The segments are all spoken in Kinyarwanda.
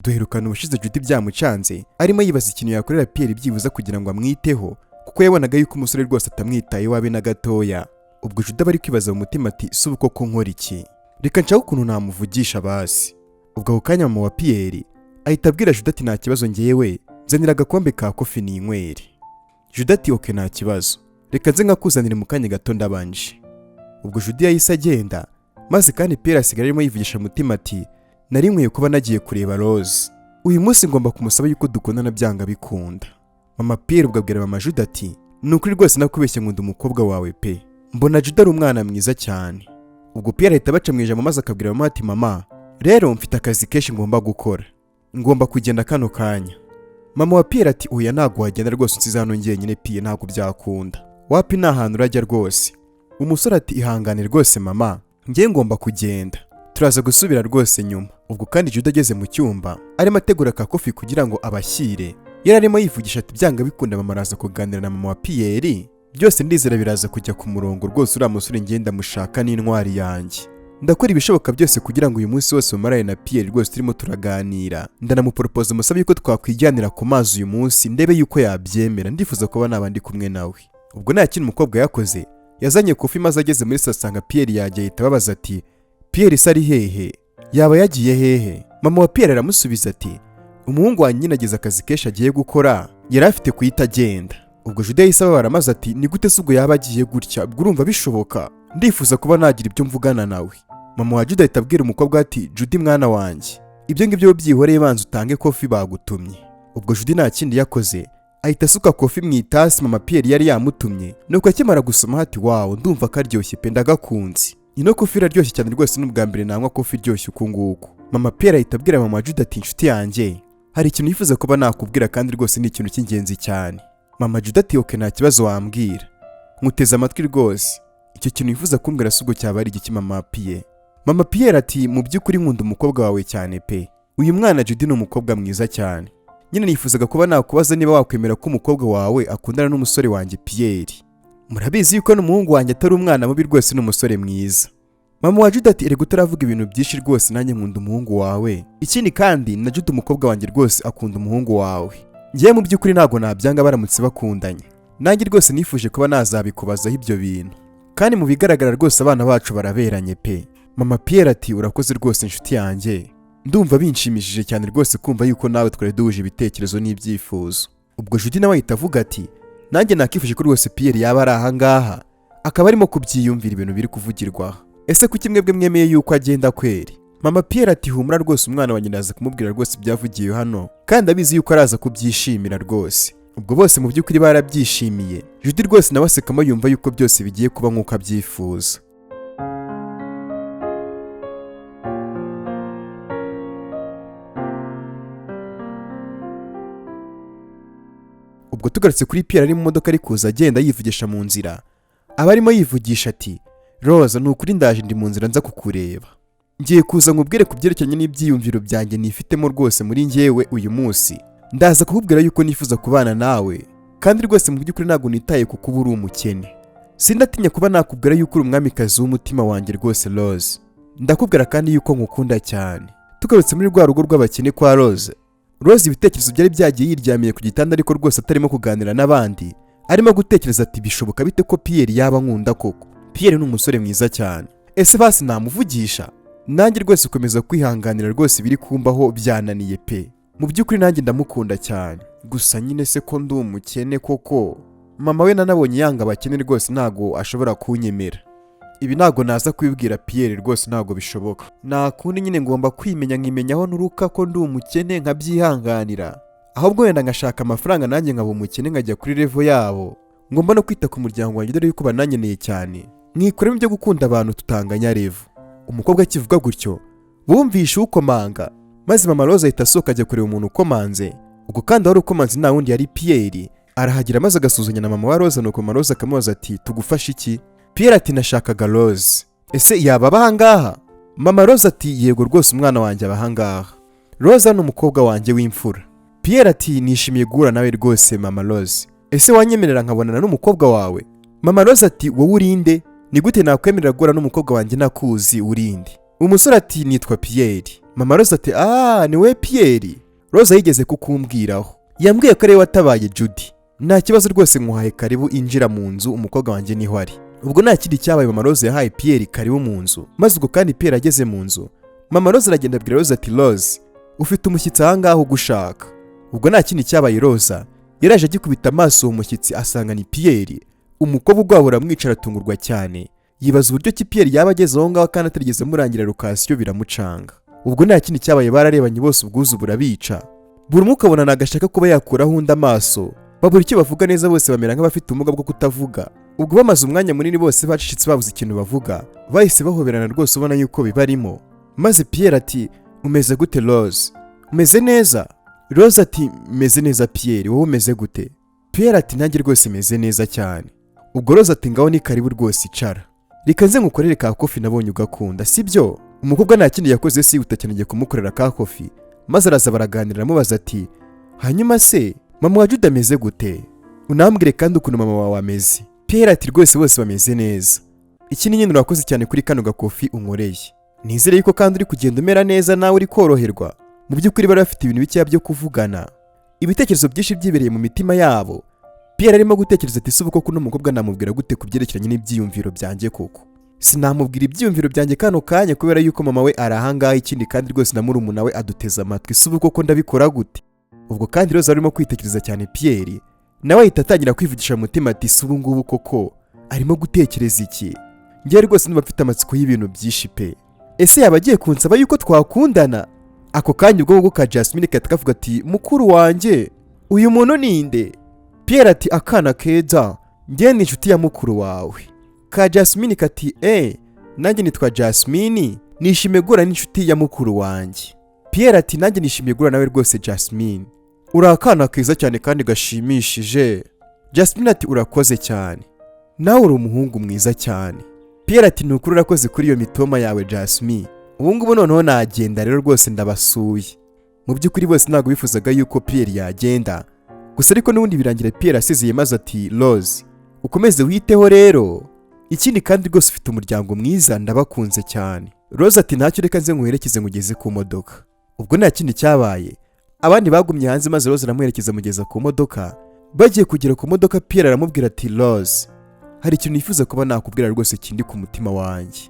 Duherukana ubushize Judy byamucanze arimo yibaza ikintu yakorera Pierre byibuza kugira ngo amwiteho kuko yabonaga yuko umusore rwose atamwitaye wabe na gatoya. Ubwo Judy bari kwibaza mu mutima ati si uko ko nkora iki, reka nshaka ukuntu namuvugisha basi. Ubwo ako kanya mama wa Pierre ahita abwira Judy ati nta kibazo ngewe nzanira agakombe ka kofi n'inywere. Judy ati oke nta kibazo, reka nze nkakuzanire mu kanya gato ndabanje. Ubwo Judy yahise agenda maze kandi Pierre asigara arimo yivugisha mu mutima ati nari nkwiye kuba nagiye kureba Rose, uyu munsi ngomba kumusaba yuko dukundana byanga bikunda. Mama Pierre ubwo abwira mama Judy ati nukuri rwose nakubeshye nkunda umukobwa wawe pe, mbona Judy ari umwana mwiza cyane. Ubwo Pierre ahita baca mu ijambo maze akabwira mama ati mama rero mfite akazi kenshi ngomba gukora, ngomba kugenda kano kanya. Mama wa Pierre ati oya ntago wagenda rwose unsize hano njyenyine Pierre ntago byakunda, wapi nta hantu urajya rwose. Umusore ati ihangane rwose mama ngiye ngomba kugenda, turaza gusubira rwose nyuma. Ubwo kandi Judy ageze mu cyumba arimo ategura ka kofi kugira ngo abashyire, yari arimo yivugisha ati byanga bikunda mama araza kuganira na mama wa Pierre, byose ndizera biraza kujya ku murongo rwose, uriya musore ngenda mushaka n'intwari yanjye, ndakora ibishoboka byose kugira ngo uyu munsi wose umarane na Pierre rwose turimo turaganira, ndanamupropose musabe yuko twakwijyanira ku mazi uyu munsi ndebe yuko yabyemera, ndifuza kuba nabandi kumwe nawe. Ubwo nta kintu umukobwa yakoze, yazanye kofi maze ageze muri sasanga Pierre yagiye ahita ababaza ati Pierre se ari hehe, yaba yagiye hehe? Mama wa Pierre aramusubiza ati umuhungu wanjye nyine ageze akazi kenshi agiye gukora yari afite kuhita agenda. Ubwo Judy yahise ababara maze ati ni gute se ubwo yaba agiye gutya, ubwo urumva bishoboka, ndifuza kuba nagira ibyo mvugana nawe. Mama wa Judy ahita abwira umukobwa ati Judy mwana wanjye ibyo ngibyo byihoreye banza utange kofi bagutumye. Ubwo Judy nta kindi yakoze ahita asuka kofi mu itasi mama Pierre yari yamutumye, nuko akimara gusoma ati wow ndumva karyoshye pe ndagakunze, ino kofi iraryoshye cyane rwose n'ubwa mbere nanywa kofi iryoshye uku nguku. Mama Pierre ahita abwira mama Judy ati inshuti yanjye hari ikintu yifuza kuba nakubwira kandi rwose ni ikintu cy'ingenzi cyane. Mama Judy ati oke nta kibazo wambwira, nkuteze amatwi rwose, icyo kintu yifuza kumbwira si ubwo cyaba ari igiki mama Pierre? Mama Pierre ati mu by'ukuri nkunda umukobwa wawe cyane pe, uyu mwana Judy ni umukobwa mwiza cyane, nyine nifuzaga kuba nakubaza niba wakwemera ko umukobwa wawe akundana n'umusore wanjye Pierre. Murabizi yuko n'umuhungu wanjye atari umwana mubi rwose n'umusore mwiza. Mama wa Judy ati erega utaravuga ibintu byinshi rwose nanjye nkunda umuhungu wawe, ikindi kandi na Judy umukobwa wanjye rwose akunda umuhungu wawe, ngiye mu by'ukuri ntago nabyanga baramutse bakundanye, nanjye rwose nifuje kuba nazabikubazaho ibyo bintu, kandi mu bigaragara rwose abana bacu baraberanye pe. Mama Pierre ati urakoze rwose inshuti yanjye, ndumva binshimishije cyane rwose kumva yuko nawe twari duhuje ibitekerezo n'ibyifuzo. Ubwo Judy nawe ahita avuga ati nanjye nakifuje ko rwose Pierre yaba ari aha ngaha akaba arimo kubyiyumvira ibintu biri kuvugirwaho, ese kuki mwebwe mwemeye yuko agenda kweri? Mama Pierre ati humura rwose umwana wanjye ndaza kumubwira rwose ibyavugiye hano kandi abizi yuko araza kubyishimira rwose. Ubwo bose mu by'ukuri barabyishimiye, Judy rwose nawe asekamo yumva yuko byose bigiye kuba nk'uko abyifuza. Ubwo tugarutse kuri Pierre ari mu modoka ari kuza agenda yivugisha mu nzira, aba arimo yivugisha ati Rose nukuri ndaje ndi mu nzira nza kukureba, ngiye kuza nkubwire ku byerekeranye n'ibyiyumviro byanjye nifitemo rwose muri njyewe uyu munsi, ndaza kukubwira yuko nifuza kubana nawe kandi rwose mu by'ukuri ntabwo nitaye kuko uba uri umukene, sindatinya kuba nakubwira yuko uri umwamikazi w'umutima wanjye rwose Rose, ndakubwira kandi yuko nkukunda cyane. Tugarutse muri rwa rugo rw'abakene kwa Rose ibitekerezo byari byagiye yiryamiye ku gitanda ariko rwose atarimo kuganira n'abandi, arimo gutekereza ati bishoboka bite ko Pierre yaba nkunda koko? Pierre ni umusore mwiza cyane, ese basi namuvugisha? Nanjye rwose ukomeza kwihanganira rwose biri kumbaho byananiye pe, mu by'ukuri nanjye ndamukunda cyane, gusa nyine se ko ndi umukene koko, mama we nanabonye yanga abakene rwose ntago ashobora kunyemera, ibi ntago naza kubibwira Pierre rwose ntago bishoboka, nakundi nyine ngomba kwimenya nkimenyaho nuruka ko ndi umukene nkabyihanganira, ahubwo wenda ngashaka amafaranga nanjye nkaba umukene nkajya kuri level yabo, ngomba no kwita ku muryango wanjye dore yuko bananyeneye cyane, mwikoremo ibyo gukunda abantu tutanganya level. Umukobwa akivuga gutyo bumvishe ukomanga, maze mama Rose ahita asohoka ajya kureba umuntu ukomanze, ubwo kandi wari ukomanze nta wundi yari Pierre, arahagera maze agasuzanya na mama wa Rose, nuko mama Rose akamubaza ati tugufashe iki? Pierre ati nashakaga Rose, ese yaba aba ngaha? Mama Rose ati yego rwose umwana wanjye aba aha ngaha, Rose ni umukobwa wanjye w'imfura. Pierre ati nishimiye guhura nawe rwose mama Rose, ese wanyemerera nkabonana n'umukobwa wawe? Mama Rose ati wowe urinde, ni gute nakwemerera guhura n'umukobwa wanjye nakuzi urinde? Umusore ati nitwa Pierre. Mama Rose ati ni we Pierre. Rose yigeze kukumbwiraho, yambwiye ko ari we watabaye Judy. Nta kibazo rwose, nkuhaye karibu injira mu nzu, umukobwa wanjye niho ari. Ubwo nta kindi cyabaye, Mama Rose yahaye Pierre karibu mu nzu. Maze ubwo kandi Pierre ageze mu nzu, Mama Rose aragenda abwira Rose ati Rose, ufite umushyitsi ahangaha ugushaka. Ubwo nta kindi cyabaye, Rose yaraje agikubita amaso uwo mushyitsi asanga ni Pierre. Umukobwa ugwahura amwicara atungurwa cyane, yibaza uburyo ki Pierre yaba ageze aho ngaho kandi atarigeze murangira lokasiyo, biramucanga. Ubwo nta kindi cyabaye, bararebanye bose ubwuzu burabica. Buri umwe ukabona nagashaka kuba yakuraho undi amaso, babura icyo bavuga neza, bose bamera nk'abafite ubumuga bwo kutavuga. Ubwo bamaze umwanya munini bose bacicitse babuze ikintu bavuga, bahise bahoberana rwose ubona yuko bibarimo. Maze Pierre ati umeze gute Rose? Umeze neza? Rose ati meze neza Pierre, wowe umeze gute? Pierre ati nanjye rwose meze neza cyane. Ubwo Rose ati ngaho ni karibu rwose icara, reka nze ngukorere ka kofi nabonye ugakunda, sibyo? Umukobwa nta kindi yakoze sihuta cyane agiye kumukorera ka kofi, maze araza baraganira amubaza ati hanyuma se mama wa Judy ameze gute? Unambwire kandi ukuntu mama wawe ameze. Pierre ati rwose bose bameze neza. Iki ni nyine urakoze cyane kuri kano gakofi unkoreye. Nizere yuko kandi uri kugenda umera neza nawe uri koroherwa. Mu by'ukuri bari bafite ibintu bikeya byo kuvugana, ibitekerezo byinshi byibereye mu mitima yabo. Pierre arimo gutekereza ati subuko kuno mukobwa namubwira gute kubyerekeranye n'ibyiyumviro byanjye koko? Sinamubwira ibyiyumviro byanjye kano kanya kubera yuko mama we arahangaha, ikindi kandi rwose na murumuna we aduteza amatwi, subuko ko ndabikora gute? Ubwo kandi Rose arimo kwitekereza cyane Pierre, nawe ahita atangira kwivugisha mu mutima ati subu ngubu koko arimo gutekereza iki? Ngiye rwose niba mfite amatsiko y'ibintu byinshi pe. Ese yaba agiye kunsaba yuko twakundana? Ako kanya ubwo ka Jasmine katakavuga ati mukuru wanjye uyu muntu ninde? Pierre ati akana keza, ngiye ni inshuti ya mukuru wawe. Ka Jasmine kati nanjye nitwa Jasmine, nishimiye guhura n'inshuti ya mukuru wanjye. Pierre ati nanjye nishimiye guhura nawe rwose Jasmine, uri akana keza cyane kandi gashimishije. Jasmine ati urakoze cyane, nawe uri umuhungu mwiza cyane. Pierre ati nukuri urakoze kuri iyo mitoma yawe Jasmine, ubu ngubu noneho nagenda rero rwose ndabasuye. Mu by'ukuri bose ntabwo bifuzaga yuko Pierre yagenda, gusa ariko n'ubundi birangira Pierre asezeye maze ati Rose ukomeze witeho rero, ikindi kandi rwose ufite umuryango mwiza, ndabakunze cyane. Rose ati ntacyo, reka nze nguherekeze ngugeze ku modoka. Ubwo nta kindi cyabaye, abandi bagumye hanze maze Rose aramuherekeza mugeza ku modoka. Bagiye kugera ku modoka Pierre aramubwira ati Rose hari ikintu nifuza kuba nakubwira rwose kindi ku mutima wanjye.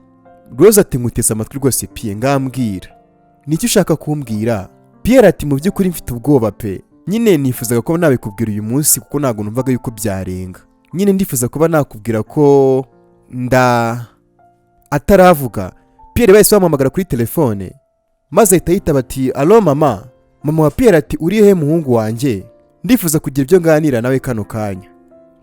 Rose ati nguteze amatwi rwose Pierre, ngambwira nicyo ushaka kumbwira? Pierre ati mu by'ukuri mfite ubwoba pe, nyine nifuzaga kuba nabikubwira uyu munsi kuko ntabwo numvaga yuko byarenga. Nyine ndifuza kuba nakubwira ko ataravuga. Pierre bahise bamuhamagara kuri telefone, maze ahita yitaba ati alo mama. Mama wa Pierre ati uri he muhungu wanjye, ndifuza kugira ibyo nganira nawe kano kanya.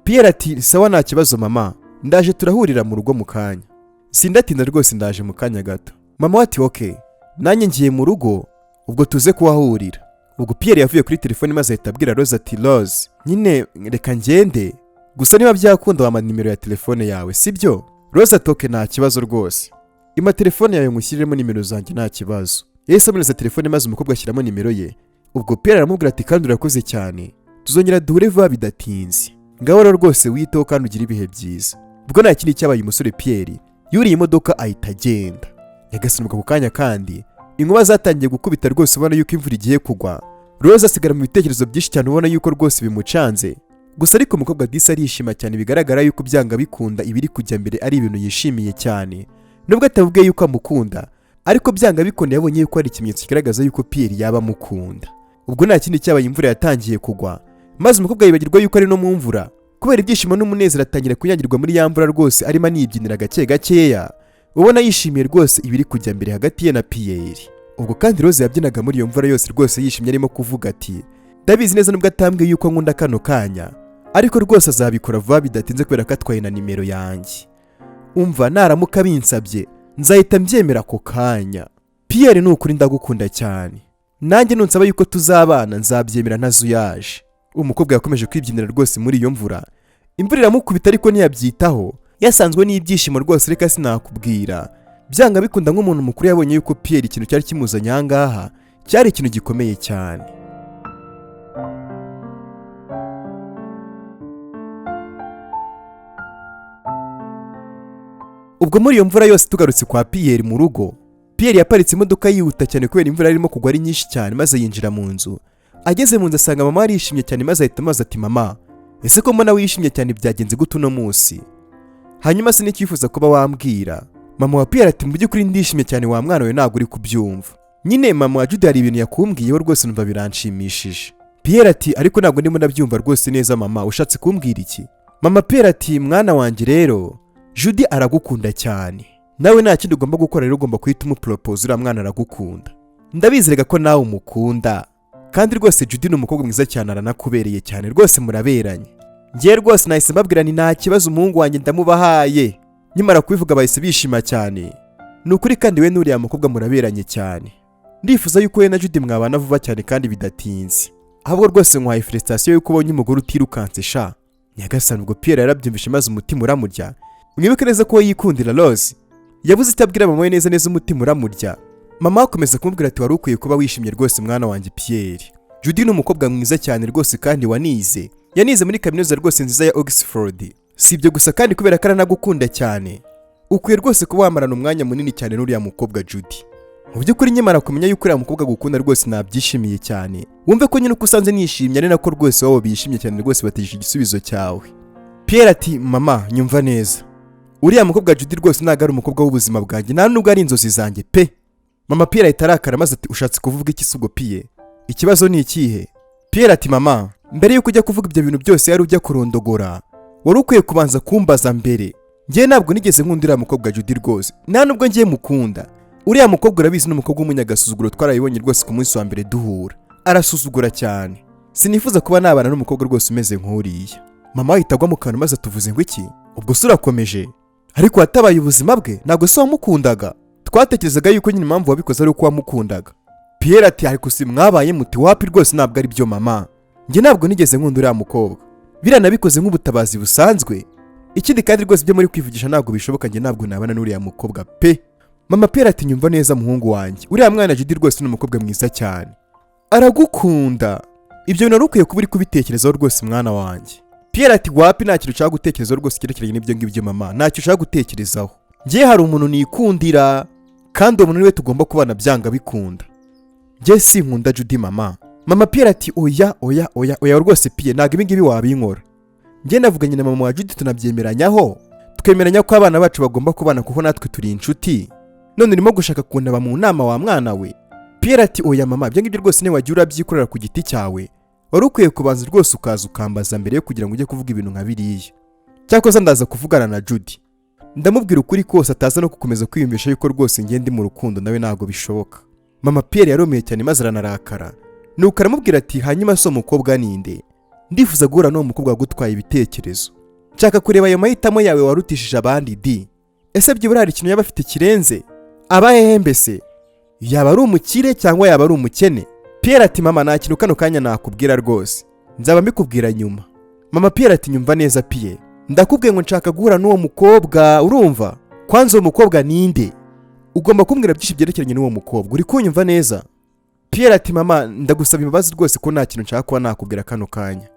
Pierre ati sawa nta kibazo mama, ndaje turahurira mu rugo mu kanya. Sindatinda rwose ndaje mu kanya gato. Mama ati okay, nanjye ngiye mu rugo, ubwo tuze kuhahurira. Ubwo Pierre yavuye kuri telefone maze ahita abwira Rose ati Rose nyine reka ngende, gusa niba byakunda wampa nimero ya telefone yawe sibyo? Rose ati okay nta kibazo rwose, ima telefone yawe ngushyiriremo nimero zanjye nta kibazo. Yahise amuhereza telefone maze umukobwa ashyiramo nimero ye. Ubwo Pierre aramubwira ati kandi urakoze cyane, tuzongera duhure vuba bidatinze, ngaho rero rwose witeho kandi ugire ibihe byiza. Ubwo nta kindi cyabaye, umusore Pierre yuriye imodoka ahita agenda. Yagasonuka ku kanya kandi inkuba zatangiye gukubita rwose ubona yuko imvura igiye kugwa. Rose asigara mu bitekerezo byinshi cyane ubona yuko rwose bimucanze, gusa ariko umukobwa Disa arishima cyane, bigaragara yuko byanga bikunda ibiri kujya mbere ari ibintu yishimiye cyane. Nubwo atavuga yuko amukunda, ariko byanga bikunda yabonye yuko ari ikimenyetso kigaragaza yuko Pierre yaba amukunda. Ubwo nta kindi cyabaye, imvura yatangiye kugwa maze umukobwa yibagirwa yuko ari no mu mvura. Kubera ibyishimo n'umunezero atangira kunyagirwa muri ya mvura rwose, arimo anibyinira gake gakeya, ubona yishimiye rwose ibiri kujya mbere hagati ye na Pierre. Ubwo kandi Rose yabyinaga muri iyo mvura yose rwose yishimye, arimo kuvuga ati ndabizi neza nubwo atambwiye yuko nkunda kano kanya, ariko rwose azabikora vuba bidatinze kubera ko atwaye na nimero yanjye. Umva naramuka binsabye nzahita mbyemera ako kanya. Pierre ni ukuri ndagukunda cyane, nanjye nunsaba yuko tuzabana nzabyemera ntazuyaje. Umukobwa yakomeje kwibyinira rwose muri iyo mvura. Imvura iramukubita ariko ntiyabyitaho, yasanzwe n'ibyishimo rwose, reka sinakubwira. Byanga bikunda nk'umuntu mukuru yabonye yuko Pierre ikintu cyari kimuzanye ahangaha cyari ikintu gikomeye cyane. Ubwo muri iyo mvura yose tugarutse kwa Pierre mu rugo, Pierre yaparitse imodoka yihuta cyane kubera imvura irimo kugwa ari nyinshi cyane maze yinjira mu nzu. Ageze mu nzu asanga mama arishimye cyane maze ahita amaza ati mama ese ko mbona wishimye cyane byagenze gute uno munsi? Hanyuma sinikifuza kuba wambwira. Mama wa Pierre ati mu by'ukuri ndishimye cyane wa mwana we ntabwo uri kubyumva. Nyine mama wa Judy hari ibintu yakumbwiyeho rwose numva biranshimishije. Pierre ati ariko ntabwo ndimo ndabyumva rwose neza mama ushatse kumbwira iki? Mama Pierre ati mwana wanjye rero Judy aragukunda cyane. Nawe nta kindi ugomba gukora rero ugomba kuhita umupropose uriya mwana aragukunda. Ndabizeraga ko nawe umukunda. Kandi rwose Judy ni umukobwa mwiza cyane aranakubereye cyane rwose muraberanye. Ngiye rwose nahise mbabwira ni nta kibazo umuhungu wanjye ndamubahaye. Nyimara kubivuga bahise bishima cyane. Nukuri kandi we n'uriya mukobwa muraberanye cyane. Ndifuza yuko we na Judy mwabana vuba cyane kandi bidatinze. Ahubwo rwose nkwaye felicitation yuko ubonye umugore utirukanse sha. Nyagasani ubwo Pierre yarabyumvishe maze umutima uramurya. Mwibuke neza ko yikundira Rose. Yavuze itabwira mama we neza neza umutima uramurya. Mama akomeza kumubwira ati wari ukwiye kuba wishimye rwose mwana wanjye Pierre. Judy ni umukobwa mwiza cyane rwose kandi wanize. Yanize muri kaminuza rwose nziza ya Oxford. Si ibyo gusa kandi kubera ko aranagukunda cyane. Ukwiye rwose kuba wamarana umwanya munini cyane n'uriya mukobwa Judy. Mu by'ukuri nyamara kumenya yuko uriya mukobwa gukunda rwose nabyishimiye cyane. Wumve ko nyine uko usanze nishimye ari nako rwose wowe bishimye cyane rwose bategereje igisubizo cyawe. Pierre ati mama nyumva neza. Uriya mukobwa Judy rwose ntago ari umukobwa w'ubuzima bwanjye nta nubwo ari inzozi zanjye pe. Mama Pierre ahita arakara maze ati ushatse kuvuga iki sugo Pierre? Ikibazo ni ikihe? Pierre ati mama mbere yuko ujya kuvuga ibyo bintu byose yari ujya kurondogora wari ukwiye kubanza kumbaza mbere. Ngiye ntabwo nigeze nkunda uriya mukobwa Judy rwose nta nubwo ngiye mukunda. Uriya mukobwa urabizi n'umukobwa w'umunyagasuzuguro twarayibonye rwose ku munsi wa mbere duhura. Arasuzugura cyane. Sinifuza kuba nabana n'umukobwa rwose umeze nk'uriya. Mama ahita agwa mu kantu maze atuvuze ngo iki? Ubwo se urakomeje? Ariko watabaye ubuzima bwe ntabwo se wamukundaga. Twatekerezaga yuko nyine impamvu wabikoze ari uko wamukundaga. Pierre ati ariko si mwabaye muti wapi rwose ntabwo ari byo mama. Njye ntabwo nigeze nkunda uriya mukobwa. Biranabikoze nk'ubutabazi busanzwe. Ikindi kandi rwose ibyo muri kwivugisha ntabwo bishoboka njye ntabwo nabana n'uriya mukobwa pe. Mama Pierre ati nyumva neza muhungu wanjye. Uriya mwana Judy rwose ni umukobwa mwiza cyane. Aragukunda. Ibyo bintu ukwiye kuba uri kubitekerezaho rwose mwana wanjye. Pierre ati wapi nta kintu ushaka gutekerezaho rwose cyerekeranye n'ibyo ngibyo mama. Ntacyo ushaka gutekerezaho. Ngiye hari umuntu nikundira kandi uwo muntu niwe tugomba kubana byanga bikunda. Ngiye sinkunda Judy mama. Mama Pierre ati oya rwose Pierre ntabwo ibi ngibi wabinkora. Ngiye navuganye na mama wa Judy tunabyemeranyaho. Twemeranya ko abana bacu bagomba kubana kuko natwe turi inshuti. None urimo gushaka kunaba mu nama wa mwana we? Pierre ati oya mama ibyo ngibyo rwose niwe wagiye urabyikorera ku giti cyawe. Wari ukwiye kubanza rwose ukaza ukambaza mbere yo kugira ngo ujye kuvuga ibintu nka biriya. Cyakoze ndaza kuvugana na Judy. Ndamubwira ukuri kose ataza no gukomeza kwiyumvisha yuko rwose ngiye ndi mu rukundo nawe ntabwo bishoboka. Mama Pierre yaromeye cyane maze aranarakara. Nuko aramubwira ati hanyuma so mukobwa ninde? Ndifuza guhura n'uwo mukobwa wagutwaye ibitekerezo. Nshaka kureba ayo mahitamo yawe warutishije abandi di. Ese byibura hari ikintu yaba afite kirenze? Abahehe mbese? Yaba ari umukire cyangwa yaba ari umukene? Pierre ati mama nta kintu kano kanya nakubwira rwose. Nzaba mbikubwira nyuma. Mama Pierre ati nyumva neza Pierre. Ndakubwiye ngo nshaka guhura n'uwo mukobwa urumva? Kwanza uwo mukobwa ninde? Ugomba kumbwira byinshi byerekeranye n'uwo mukobwa. Uri kunyumva neza? Pierre ati mama ndagusaba imbabazi rwose ko nta kintu nshaka kuba nakubwira kano kanya.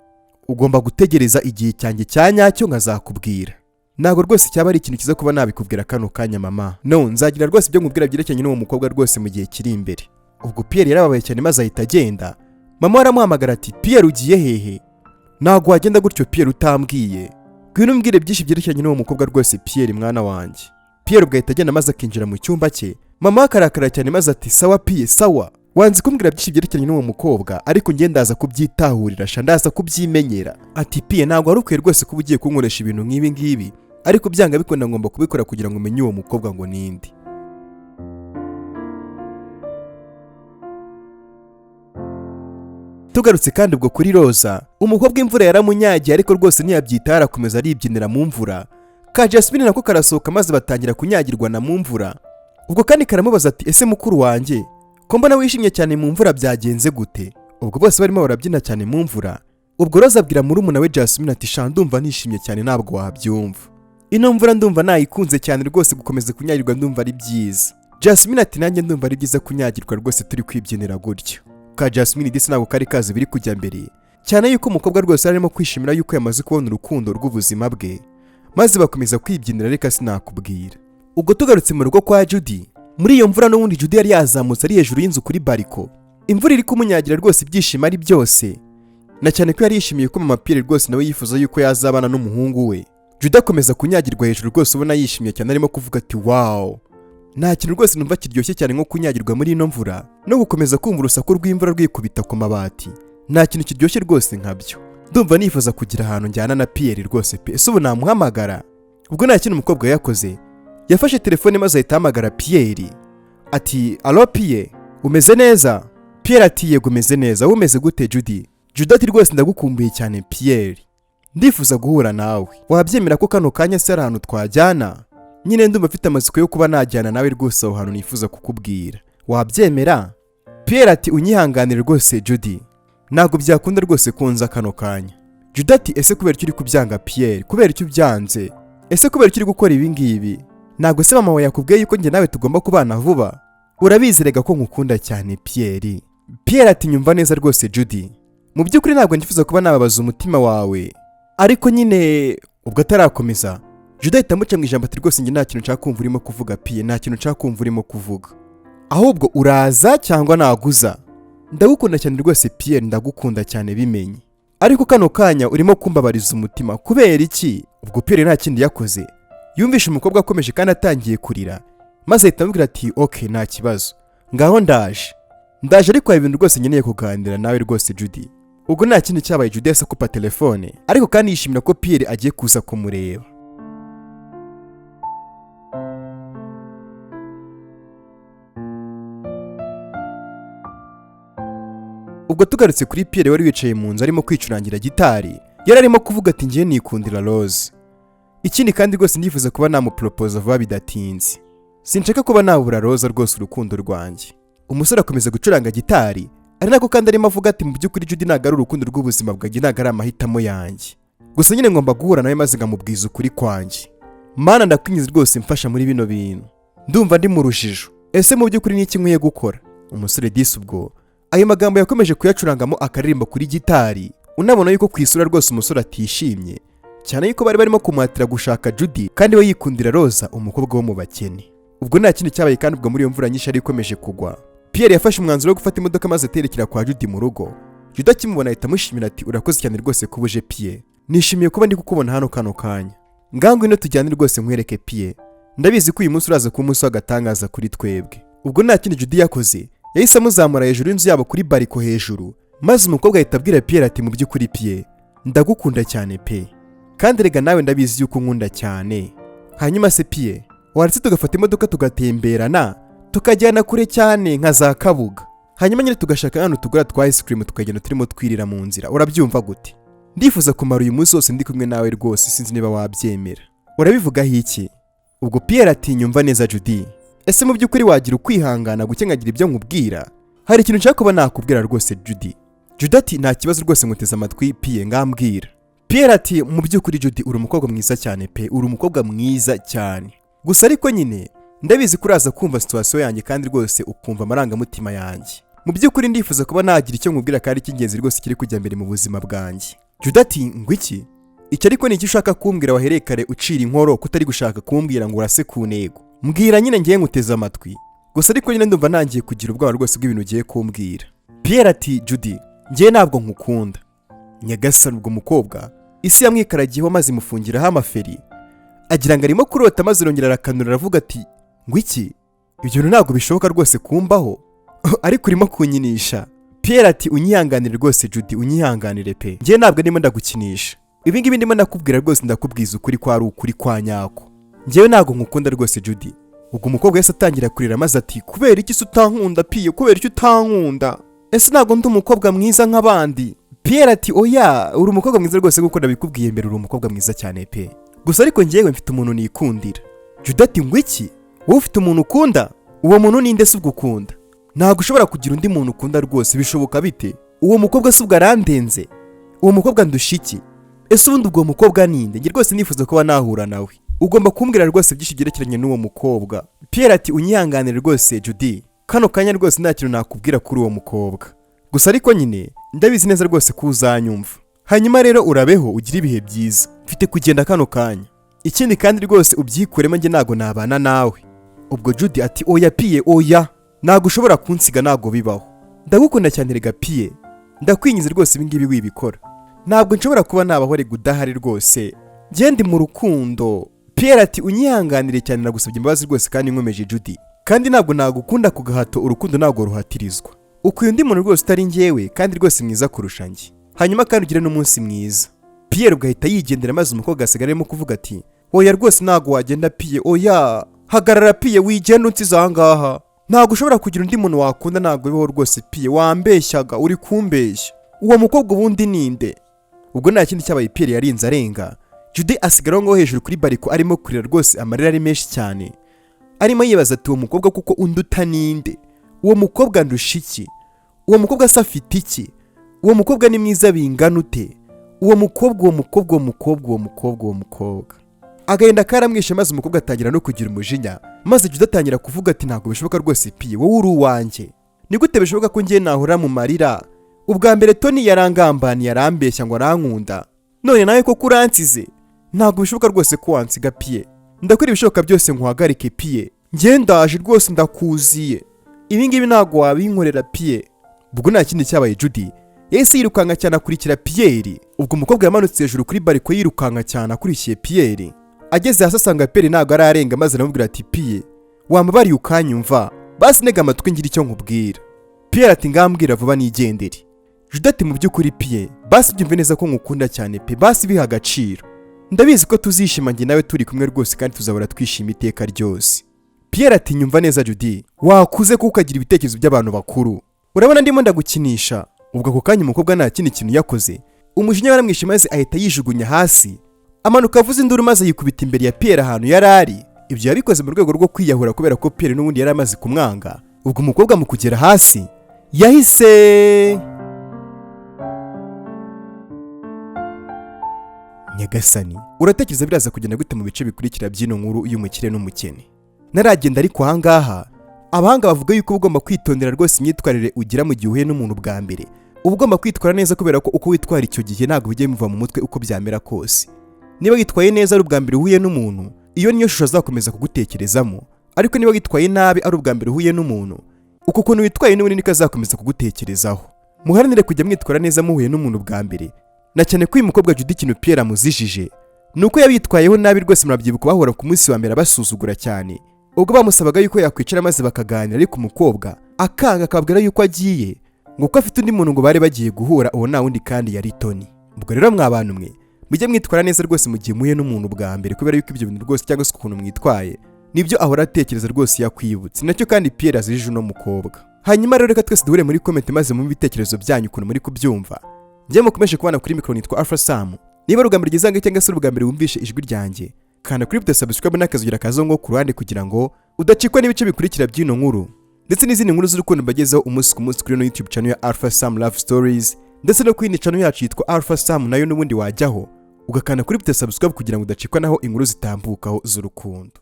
Ugomba gutegereza igihe cyanjye cyanyacyo nkazakubwira. Ntabwo rwose cyaba ari ikintu kiza kuba nabikubwira kano kanya mama. No nzagira rwose ibyo nkubwira byerekeranye n'uwo mukobwa rwose mu gihe kiri imbere. Ubwo Pierre yarababaye cyane maze ahita agenda. Mama aramuhamagara ati Pierre ugiye hehe? Ntabwo wagenda gutyo Pierre utambwiye. Ngwino umbwire byinshi byerekeranye n'uwo mukobwa rwose Pierre mwana wanjye. Pierre ubwo ahita agenda maze akinjira mu cyumba cye. Mama akarakara cyane maze ati sawa Pierre sawa. Wanzi kumbwira byinshi byerekeranye n'uwo mukobwa ariko ngiye ndaza kubyitahurira sha ndaza kubyimenyera. Ati Pierre ntabwo ari ukwiye rwose kuba ugiye kunkoresha ibintu nk'ibi ngibi ariko byanga bikunda ngomba kubikora kugira ngo umenye uwo mukobwa ngo ninde. Tugarutse kandi ubwo kuri Rosa, umukobwa imvura yaramunyagiye ariko rwose ntiyabyitaho arakomeza aribyinira mu mvura. Ka Jasmine nako karasohoka maze batangira kunyagirwa na mu mvura. Ubwo kandi karamubaza ati ese mukuru wanjye ko mbona wishimye cyane mu mvura byagenze gute? Ubwo bose barimo barabyina cyane mu mvura. Ubwo Rosa abwira murumuna we Jasmine ati sha ndumva nishimye cyane ntabwo wabyumva. Ino mvura ndumva nayikunze cyane rwose gukomeza kunyagirwa ndumva ari byiza. Jasmine ati nanjye ndumva ari byiza kunyagirwa rwose turi kwibyinira gutyo. Ka Jasmine disi ntabwo kari kazi biri kujya mbere cyane yuko umukobwa rwose arimo kwishimira yuko yamaze kubona urukundo rw'ubuzima bwe maze bakomeza kwibyinira reka sinakubwira. Ubwo tugarutse mu rugo kwa Judy, Muri iyo mvura n'ubundi Judy yari yazamutse ari hejuru y'inzu kuri bariko. Imvura iri kumunyagira rwose ibyishimo ari byose, na cyane ko yari yishimiye ko mama Pierre rwose nawe yifuza yuko yazabana n'umuhungu we. Judy akomeza kunyagirwa hejuru rwose ubona yishimye cyane arimo kuvuga ati wow, nta kintu rwose numva kiryoshye cyane nko kunyagirwa muri ino mvura no gukomeza kumva urusaku rw'imvura rwikubita ku mabati. Nta kintu kiryoshye rwose nkabyo. Ndumva nifuza kugira ahantu njyana na Pierre rwose pe. Ese ubu namuhamagara? Ubwo nta kintu umukobwa yakoze, yafashe telefone maze ahita ahamagara Pierre ati alo Pierre, umeze neza? Pierre ati yego umeze neza, wowe umeze gute Judy? Judy ati rwose ndagukumbuye cyane Pierre, ndifuza guhura nawe, wabyemera ko kano kanya se ari ahantu twajyana? Nyine ndumva mfite amatsiko yo kuba najyana nawe rwose aho hantu nifuza kukubwira, wabyemera? Pierre ati unyihanganire rwose Judy, ntabwo byakunda rwose kunza kano kanya. Judy ati ese kubera icyo uri kubyanga Pierre? Kubera icyo byanze? Ese kubera icyo uri gukora ibi ngibi? Ntabwo se mama we yakubwiye yuko njye nawe tugomba kubana vuba? Urabizerega ko nkukunda cyane Pierre. Pierre ati nyumva neza rwose Judy, mu by'ukuri ntabwo nifuza kuba nababaza umutima wawe, ariko nyine ubwo atarakomeza Judy ahita amuca mu ijambo ati rwose njye nta kintu nshaka kumva urimo kuvuga Pierre, nta kintu nshaka kumva urimo kuvuga, ahubwo uraza cyangwa naguza? Ndagukunda cyane rwose Pierre, ndagukunda cyane bimenye, ariko kano kanya urimo kumbabariza umutima. Kubera iki? Ubwo Pierre nta kindi yakoze, yumvishe umukobwa akomeje kandi atangiye kurira, maze ahita amubwira ati okay nta kibazo, ngaho ndaje ariko hari ibintu rwose nkeneye kuganira nawe rwose Judy. Ubwo nta kindi cyabaye, Judy yahise akupa telefone, ariko kandi yishimira ko Pierre agiye kuza kumureba. Ubwo tugarutse kuri Pierre wari wicaye mu nzu arimo kwicurangira gitari, yari arimo kuvuga ati ngiye nikundira Rose. Ikindi kandi rwose ndifuza kuba namupropose vuba bidatinze, sinshaka kuba nabura Rose rwose urukundo rwanjye. Umusore akomeza gucuranga gitari, ari nako kandi arimo avuga ati mu by'ukuri Judy ntabwo ari urukundo rw'ubuzima bwanjye, ntabwo ari amahitamo yanjye, gusa nyine ngomba guhura nawe maze nkamubwiza ukuri kwanjye. Mana ndakwinjiza rwose mfasha muri bino bintu, ndumva ndi mu rujijo, ese mu by'ukuri ni iki nkwiye gukora? Umusore disi ubwo ayo magambo yakomeje kuyacurangamo akaririmba kuri gitari, unabona yuko ku isura rwose umusore atishimye cyane, yuko bari barimo kumuhatira gushaka Judy kandi we yikundira Rosa, umukobwa wo mu bakene. Ubwo nta kindi cyabaye kandi ubwo muri iyo mvura nyinshi yari ikomeje kugwa, Pierre yafashe umwanzuro wo gufata imodoka maze aterekera kwa Judy mu rugo. Judy akimubona ahita amushimira ati urakoze cyane rwose kubuje Pierre, nishimiye kuba ndi kukubona hano kano kanya, ngango ino tujyane rwose nkwereke Pierre, ndabizi ko uyu munsi uraza kuba umunsi w'agatangaza kuri twebwe. Ubwo nta kindi Judy yakoze, yahise amuzamura hejuru y'inzu yabo kuri bariko hejuru, maze umukobwa ahita abwira Pierre ati mu by'ukuri Pierre ndagukunda cyane pe, kandi rega nawe ndabizi yuko nkunda cyane. Hanyuma se Pierre waretse tugafata imodoka tugatemberana tukajyana kure cyane nka za Kabuga, hanyuma nyine tugashaka hano tugura twa ice cream tukagenda turimo twirira mu nzira, urabyumva gute? Ndifuza kumara uyu munsi wose ndi kumwe nawe rwose, sinzi niba wabyemera, urabivugaho iki? Ubwo Pierre ati nyumva neza Judy, ese mu by'ukuri wagira ukwihangana guke nkagira ibyo nkubwira? Hari ikintu nshaka kuba nakubwira rwose Judy. Judy ati nta kibazo rwose nguteze amatwi Pierre ngambwira. Pierre ati mu by'ukuri Judy uri umukobwa mwiza cyane pe, uri umukobwa mwiza cyane, gusa ariko nyine ndabizi ko uraza kumva situation yanjye kandi rwose ukumva amarangamutima yanjye. Mu by'ukuri ndifuza kuba nagira icyo nkubwira kandi cy'ingenzi rwose kiri kujya mbere mu buzima bwanjye. Judy ati ngwiki? Icyo ariko ni iki ushaka kumbwira wahereye kare ucira inkoro kutari gushaka kumbwira ngo urase ku ntego? Mbwira nyine ngiye nguteze amatwi, gusa ariko nyine ndumva nangiye kugira ubwoba rwose bw'ibintu ugiye kumbwira. Pierre ati Judy ngiye ntabwo nkukunda. Nyagasani ubwo mukobwa isi yamwikaragiyeho maze imufungiraho amaferi, agira ngo arimo kurota maze arongera arakanura aravuga ati ngwiki? Ibyo ntabwo bishoboka rwose kumbaho ariko urimo kunyinisha. Pierre ati unyihanganire rwose Judy, unyihanganire pe, ngiye ntabwo ndimo ndagukinisha, ibi ngibi ndimo ndakubwira rwose, ndakubwiza ukuri kwa ari ukuri kwa nyako, ngewe ntabwo nkukunda rwose Judy. Ubwo umukobwa yese atangira kurira maze ati kubera iki se utankunda Pierre, kubera iki utankunda? Ese ntabwo ndi umukobwa mwiza nk'abandi? Pierre ati oya uri umukobwa mwiza rwose kuko ndabikubwiye mbere, uri umukobwa mwiza cyane pe, gusa ariko ngewe mfite umuntu nikundira. Judy ati ngwiki? Wowe ufite umuntu ukunda? Uwo muntu ninde se ubwo ukunda? Ntabwo ushobora kugira undi muntu ukunda rwose, bishoboka bite? Uwo mukobwa se ubwo arandenze? Uwo mukobwa ndusha iki? Ese ubundi ubwo mukobwa ninde? Nge rwose nifuza kuba nahura nawe, ugomba kumbwira rwose byinshi byerekeranye n'uwo mukobwa. Pierre ati unyihanganire rwose Judy, kano kanya rwose nta kintu nakubwira kuri uwo mukobwa, gusa ariko nyine ndabizi neza rwose ko uzanyumva. Hanyuma rero urabeho ugira ibihe byiza, mfite kugenda kano kanya. Ikindi kandi rwose ubyikuremo nge ntago nabana nawe, ubwo Judy ati oya Pie oya ntago ushobora kunsiga ntago bibaho ndagukunda cyane rega Pie ndakwinyize rwose ibingibi wibikora ntabwo nshobora kuba nabahore gudahari rwose ngende mu rukundo. Pierre ati unyihanganire cyane nagusabye imbabazi rwose kandi nkomeje Judy kandi ntabwo nagukunda ku gahato urukundo ntabwo ruhatirizwa ukuye undi muntu rwose utari njyewe kandi rwose mwiza kurusha njye hanyuma kandi ugire n'umunsi mwiza. Pierre ugahita yigendera maze umukobwa asigara arimo kuvuga ati oya rwose ntabwo wagenda Pie oya hagarara Pie wigenda unsize aha ngaha ntabwo ushobora kugira undi muntu wakunda ntabwo bibaho rwose Pie wambeshyaga uri kumbeshya uwo mukobwa ubundi ninde. Ubwo nta kindi cyabaye Pierre yarinze arenga Judy asigaraho ngo hejuru kuri bariko arimo kurira rwose amarira ari menshi cyane arimo yibaza ati uwo mukobwa kuko unduta ninde uwo mukobwa ndusha iki uwo mukobwa asa afite iki uwo mukobwa ni mwiza bingana ute uwo mukobwa agenda karamwishe maze umukobwa atangira no kugira umujinya maze Judy atangira kuvuga ati ntabwo bishoboka rwose Pie wowe uri uwanjye ni gute bishoboka ko ngiye nahora mu marira ubwa mbere Tony yarangambaniye arambeshya ngo arankunda none nawe ko kuransize ntabwo bishoboka rwose ko wansiga Pie ndakora ibishoboka byose nkuhagarike Pie ngendaje rwose ndakuziye ibingibi ntabwo wabinkorera Pie. Ubwo nta kindi cyabaye Judy yahise yirukanka cyane akurikira Pierre ubwo umukobwa yamanutse hejuru kuri bariko yirukanka cyane akurikiye Pierre ageze hasi asanga Pierre ntabwo ararenga maze aramubwira ati Pie wamubariye ukanyumva basi ntega amatwi ngira icyo nkubwira. Pierre ati ngambwira vuba nigendere. Judy ati mu by'ukuri Pie basi byumve neza ko nkukunda cyane pe basi biha agaciro ndabizi ko tuzishima njye nawe turi kumwe rwose kandi tuzahora twishima iteka ryose. Pierre ati nyumva neza Judy wakuze kuko ukagira ibitekerezo by'abantu bakuru urabona ndimo ndagukinisha. Ubwo ako kanya umukobwa nta kindi kintu yakoze umujinya waramwishe maze ahita yijugunya hasi amanuka avuza induru maze yikubita imbere ya Pierre ahantu yari ari. Ibyo yabikoze mu rwego rwo kwiyahura kubera ko Pierre n'ubundi yari amaze kumwanga. Ubwo umukobwa mu kugera hasi yahise Nyagasani uratekereza biraza kugenda gute mu bice bikurikira by'ino nkuru y'umukire n'umukene. Naragenda ariko ahangaha abahanga bavuga yuko ugomba kwitondera rwose imyitwarire ugira mu gihe uhuye n'umuntu bwa mbere ugomba kwitwara neza kubera ko uko witwara icyo gihe ntabwo bijye bimuva mu mutwe uko byamera kose. Niba witwaye neza ari ubwa mbere uhuye n'umuntu iyo niyo shusho azakomeza kugutekerezamo ariko niba witwaye nabi ari ubwa mbere uhuye n'umuntu uko kuntu witwaye n'ubundi niko azakomeza kugutekerezaho. Muharanire kujya mwitwara neza muhuye n'umuntu bwa mbere na cyane ko uyu mukobwa Judy ikintu Pierre amuzijije nuko yabitwayeho nabi rwose murabyibuka bahora ku munsi wa mbere basuzugura cyane ubwo bamusabaga yuko yakwicara maze bakaganira ariko umukobwa akanga akabwira yuko agiye ngo ko afite undi muntu ngo bari bagiye guhura uwo nta wundi kandi yari Tony. Ubwo rero mwabantu mwe mujye mwitwara neza rwose mu gihe muhuye n'umuntu bwa mbere kubera yuko ibyo bintu rwose cyangwa se ukuntu mwitwaye nibyo ahora atekereza rwose yakwibutse nacyo kandi Pierre azijije uno mukobwa. Hanyuma rero reka twese duhure muri comment maze mu bitekerezo byanyu ukuntu muri kubyumva. Njye mukomeje kubana kuri mikoro nitwa Alpha Samu. Niba rugambira igizange cyangwa se rugambira wumvishe ijwi ryanjye kana kuri buto subscribe n'akazugira kazongo ku ruhande kugira ngo udacikwa n'ibice bikurikira by'ino nkuru ndetse n'izindi nkuru z'urukundo mbagezeho umunsi ku munsi kuri no YouTube channel ya Alpha Samu Love Stories ndetse no kuri channel yacu yitwa Alpha Samu nayo n'ubundi wajyaho ugakana kuri buto subscribe kugira ngo udacikwa naho inkuru zitambukaho z'urukundo.